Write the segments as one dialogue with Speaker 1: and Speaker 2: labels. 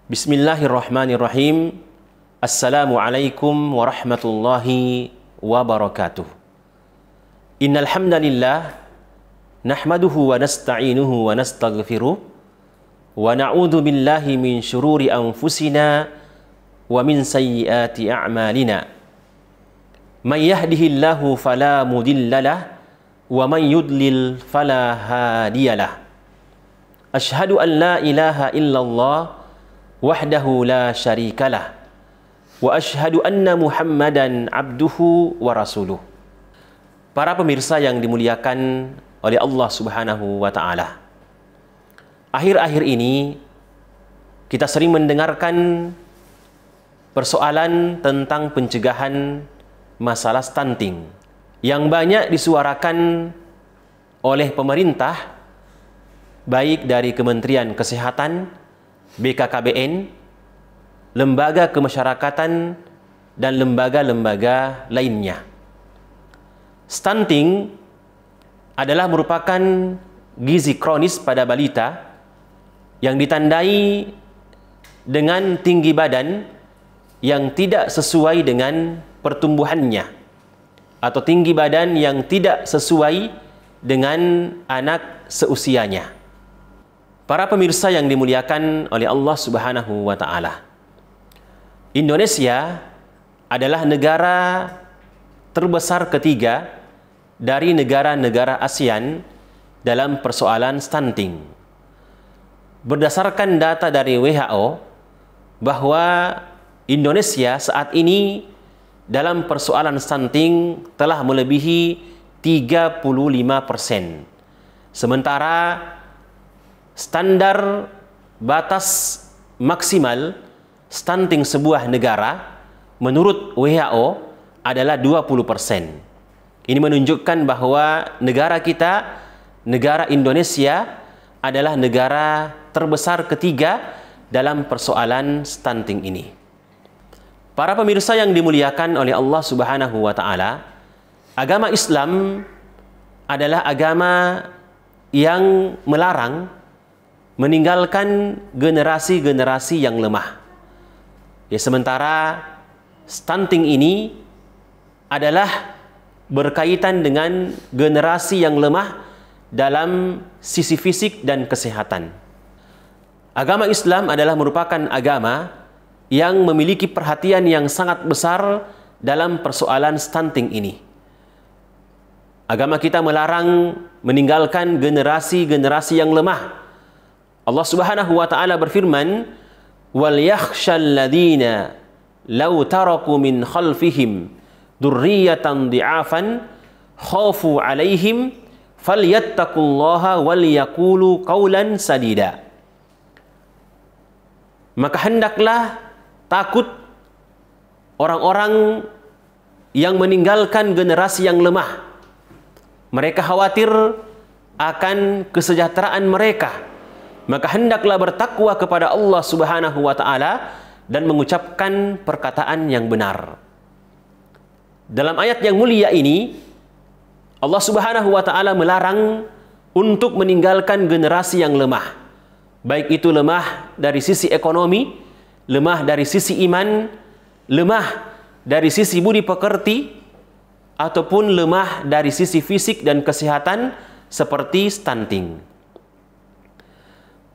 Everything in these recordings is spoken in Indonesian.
Speaker 1: Bismillahirrahmanirrahim. Assalamualaikum warahmatullahi wabarakatuh. Innal hamdalillah nahmaduhu wa nasta'inuhu wa nastaghfiruh wa na'udzu billahi min syururi anfusina wa min sayyiati a'malina. May yahdihillahu fala mudhillalah wa may yudlil fala hadiyalah. Asyhadu an la ilaha illallah wahdahu la syarikalah wa asyhadu anna Muhammadan abduhu wa rasuluh. Para pemirsa yang dimuliakan oleh Allah Subhanahu wa taala. Akhir-akhir ini kita sering mendengarkan persoalan tentang pencegahan masalah stunting yang banyak disuarakan oleh pemerintah, baik dari Kementerian Kesehatan, BKKBN, lembaga kemasyarakatan, dan lembaga-lembaga lainnya. Stunting adalah merupakan gizi kronis pada balita yang ditandai dengan tinggi badan yang tidak sesuai dengan pertumbuhannya atau tinggi badan yang tidak sesuai dengan anak seusianya. Para pemirsa yang dimuliakan oleh Allah Subhanahu wa taala. Indonesia adalah negara terbesar ketiga dari negara-negara ASEAN dalam persoalan stunting. Berdasarkan data dari WHO bahwa Indonesia saat ini dalam persoalan stunting telah melebihi 35%. Sementara standar batas maksimal stunting sebuah negara menurut WHO adalah 20%. Ini menunjukkan bahwa negara kita, negara Indonesia, adalah negara terbesar ketiga dalam persoalan stunting ini. Para pemirsa yang dimuliakan oleh Allah Subhanahu wa taala, agama Islam adalah agama yang melarang meninggalkan generasi-generasi yang lemah. Ya, sementara stunting ini adalah berkaitan dengan generasi yang lemah dalam sisi fisik dan kesehatan. Agama Islam adalah merupakan agama yang memiliki perhatian yang sangat besar dalam persoalan stunting ini. Agama kita melarang meninggalkan generasi-generasi yang lemah. Allah Subhanahu wa taala berfirman, "Wal yakhshal ladzina law taraku min khalfihim dzurriyyatan dhi'afan khafu 'alaihim falyattaqullaha wal yaqulu qawlan sadida." Maka hendaklah takut orang-orang yang meninggalkan generasi yang lemah. Mereka khawatir akan kesejahteraan mereka. Maka hendaklah bertakwa kepada Allah Subhanahu wa taala dan mengucapkan perkataan yang benar. Dalam ayat yang mulia ini, Allah Subhanahu wa taala melarang untuk meninggalkan generasi yang lemah. Baik itu lemah dari sisi ekonomi, lemah dari sisi iman, lemah dari sisi budi pekerti, ataupun lemah dari sisi fisik dan kesehatan seperti stunting.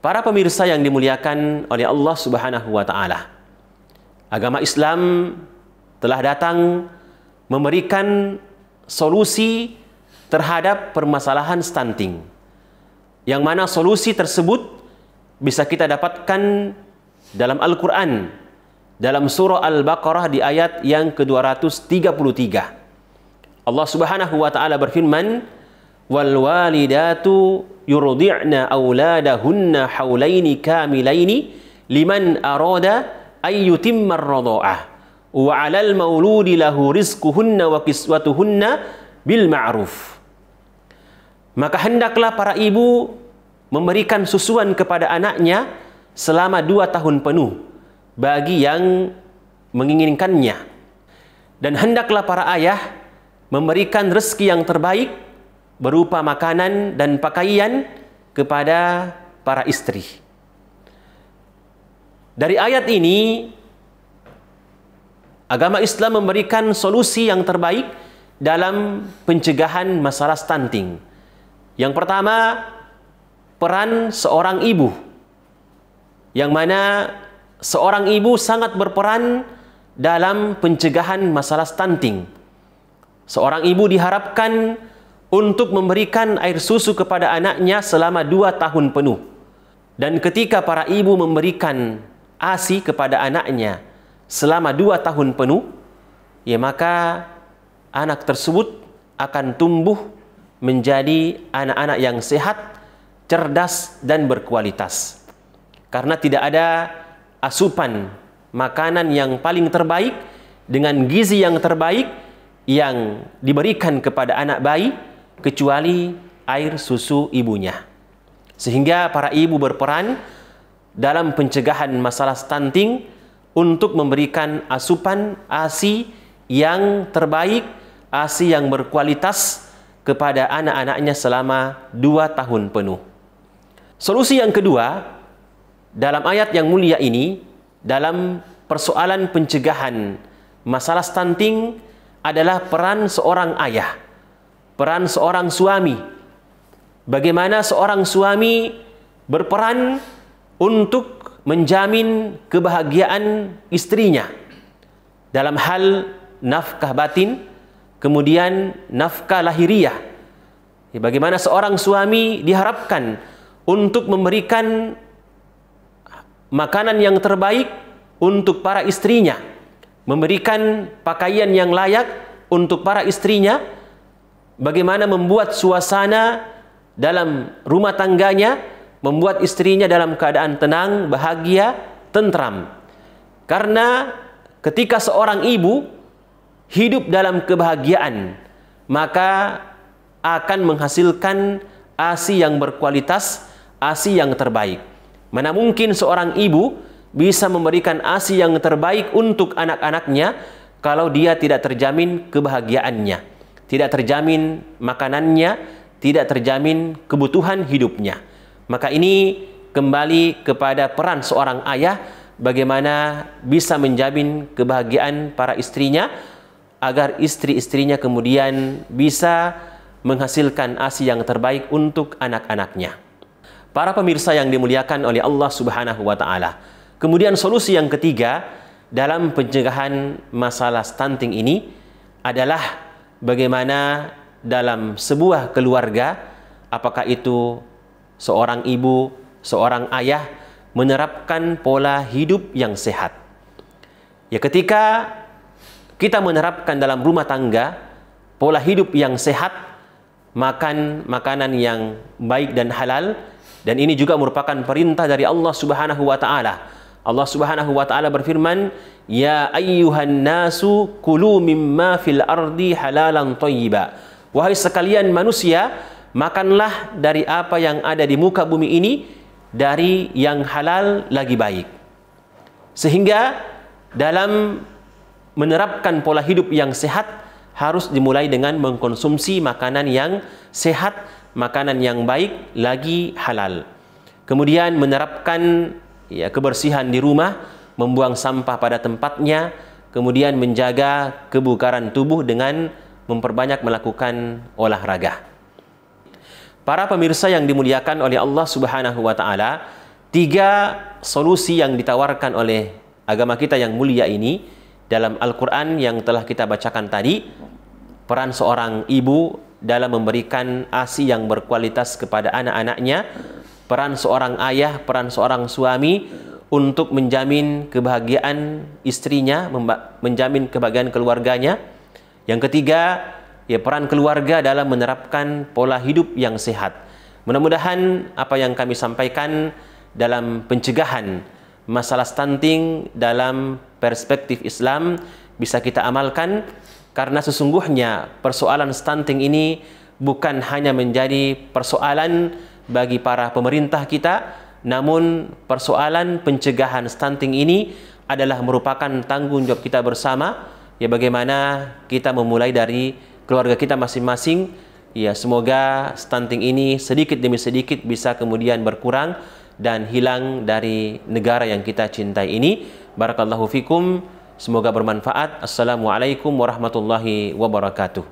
Speaker 1: Para pemirsa yang dimuliakan oleh Allah Subhanahu wa taala. Agama Islam telah datang memberikan solusi terhadap permasalahan stunting. Yang mana solusi tersebut bisa kita dapatkan dalam Al-Qur'an, dalam surah Al-Baqarah di ayat yang ke-233. Allah Subhanahu wa taala berfirman, "Wal walidatu yurdi'na auladahunna haulaini kamilaini liman arada ay yutimma ar-radha'ah wa 'alal mauludi lahu rizquhunna wa kiswatuhunna bil ma'ruf." Maka hendaklah para ibu memberikan susuan kepada anaknya selama 2 tahun penuh bagi yang menginginkannya. Dan hendaklah para ayah memberikan rezeki yang terbaik berupa makanan dan pakaian kepada para istri. Dari ayat ini, agama Islam memberikan solusi yang terbaik dalam pencegahan masalah stunting. Yang pertama, peran seorang ibu, yang mana seorang ibu sangat berperan dalam pencegahan masalah stunting. Seorang ibu diharapkan untuk memberikan air susu kepada anaknya selama 2 tahun penuh. Dan ketika para ibu memberikan ASI kepada anaknya selama 2 tahun penuh, ya maka anak tersebut akan tumbuh menjadi anak-anak yang sehat, cerdas, dan berkualitas. Karena tidak ada asupan makanan yang paling terbaik dengan gizi yang terbaik yang diberikan kepada anak bayi kecuali air susu ibunya. Sehingga para ibu berperan dalam pencegahan masalah stunting untuk memberikan asupan ASI yang terbaik, ASI yang berkualitas kepada anak-anaknya selama 2 tahun penuh. Solusi yang kedua, dalam ayat yang mulia ini, dalam persoalan pencegahan masalah stunting adalah peran seorang ayah, peran seorang suami. Bagaimana seorang suami berperan untuk menjamin kebahagiaan istrinya dalam hal nafkah batin, kemudian nafkah lahiriah. Bagaimana seorang suami diharapkan untuk memberikan makanan yang terbaik untuk para istrinya, memberikan pakaian yang layak untuk para istrinya, bagaimana membuat suasana dalam rumah tangganya, membuat istrinya dalam keadaan tenang, bahagia, tentram. Karena ketika seorang ibu hidup dalam kebahagiaan, maka akan menghasilkan ASI yang berkualitas, ASI yang terbaik. Mana mungkin seorang ibu bisa memberikan ASI yang terbaik untuk anak-anaknya kalau dia tidak terjamin kebahagiaannya, tidak terjamin makanannya, tidak terjamin kebutuhan hidupnya. Maka ini kembali kepada peran seorang ayah, bagaimana bisa menjamin kebahagiaan para istrinya agar istri-istrinya kemudian bisa menghasilkan ASI yang terbaik untuk anak-anaknya. Para pemirsa yang dimuliakan oleh Allah Subhanahu wa taala. Kemudian solusi yang ketiga dalam pencegahan masalah stunting ini adalah bagaimana dalam sebuah keluarga, apakah itu seorang ibu, seorang ayah, menerapkan pola hidup yang sehat. Ya, ketika kita menerapkan dalam rumah tangga pola hidup yang sehat, makan makanan yang baik dan halal, dan ini juga merupakan perintah dari Allah Subhanahu wa taala. Allah Subhanahu wa taala berfirman, "Ya ayyuhan nasu kulu mimma fil ardi halalan thayyiba." Wahai sekalian manusia, makanlah dari apa yang ada di muka bumi ini dari yang halal lagi baik. Sehingga dalam menerapkan pola hidup yang sehat harus dimulai dengan mengkonsumsi makanan yang sehat, makanan yang baik lagi halal. Kemudian menerapkan kebersihan di rumah, membuang sampah pada tempatnya, kemudian menjaga kebugaran tubuh dengan memperbanyak melakukan olahraga. Para pemirsa yang dimuliakan oleh Allah Subhanahu wa taala, 3 solusi yang ditawarkan oleh agama kita yang mulia ini dalam Al-Qur'an yang telah kita bacakan tadi, peran seorang ibu dalam memberikan ASI yang berkualitas kepada anak-anaknya, peran seorang ayah, peran seorang suami untuk menjamin kebahagiaan istrinya, menjamin kebahagiaan keluarganya. Yang ketiga, peran keluarga dalam menerapkan pola hidup yang sehat. Mudah-mudahan apa yang kami sampaikan dalam pencegahan masalah stunting dalam perspektif Islam bisa kita amalkan, karena sesungguhnya persoalan stunting ini bukan hanya menjadi persoalan bagi para pemerintah kita, namun persoalan pencegahan stunting ini adalah merupakan tanggung jawab kita bersama. Bagaimana kita memulai dari keluarga kita masing-masing. Ya, semoga stunting ini sedikit demi sedikit bisa kemudian berkurang dan hilang dari negara yang kita cintai ini. Barakallahu fikum. Semoga bermanfaat. Assalamualaikum warahmatullahi wabarakatuh.